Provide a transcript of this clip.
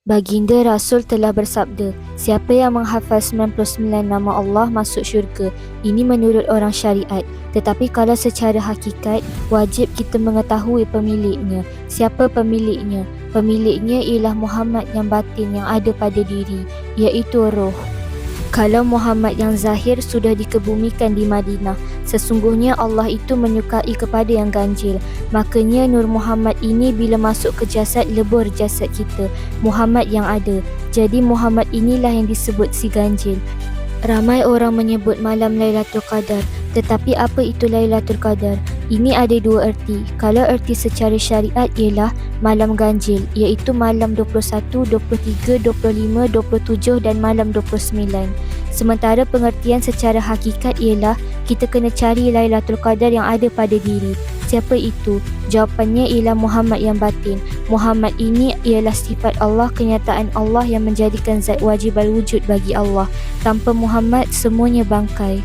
Baginda Rasul telah bersabda, siapa yang menghafal 99 nama Allah masuk syurga. Ini menurut orang syariat. Tetapi kalau secara hakikat, wajib kita mengetahui pemiliknya. Siapa pemiliknya? Pemiliknya ialah Muhammad yang batin yang ada pada diri, iaitu roh. Kalau Muhammad yang zahir sudah dikebumikan di Madinah, sesungguhnya Allah itu menyukai kepada yang ganjil. Makanya Nur Muhammad ini bila masuk ke jasad, lebur jasad kita, Muhammad yang ada. Jadi Muhammad inilah yang disebut si ganjil. Ramai orang menyebut malam Lailatul Qadar, tetapi apa itu Lailatul Qadar? Ini ada dua erti. Kalau erti secara syariat ialah malam ganjil, iaitu malam 21, 23, 25, 27 dan malam 29. Sementara pengertian secara hakikat ialah kita kena cari Lailatul Qadar yang ada pada diri. Siapa itu? Jawapannya ialah Muhammad yang batin. Muhammad ini ialah sifat Allah, kenyataan Allah yang menjadikan zat wajib al-wujud bagi Allah. Tanpa Muhammad, semuanya bangkai.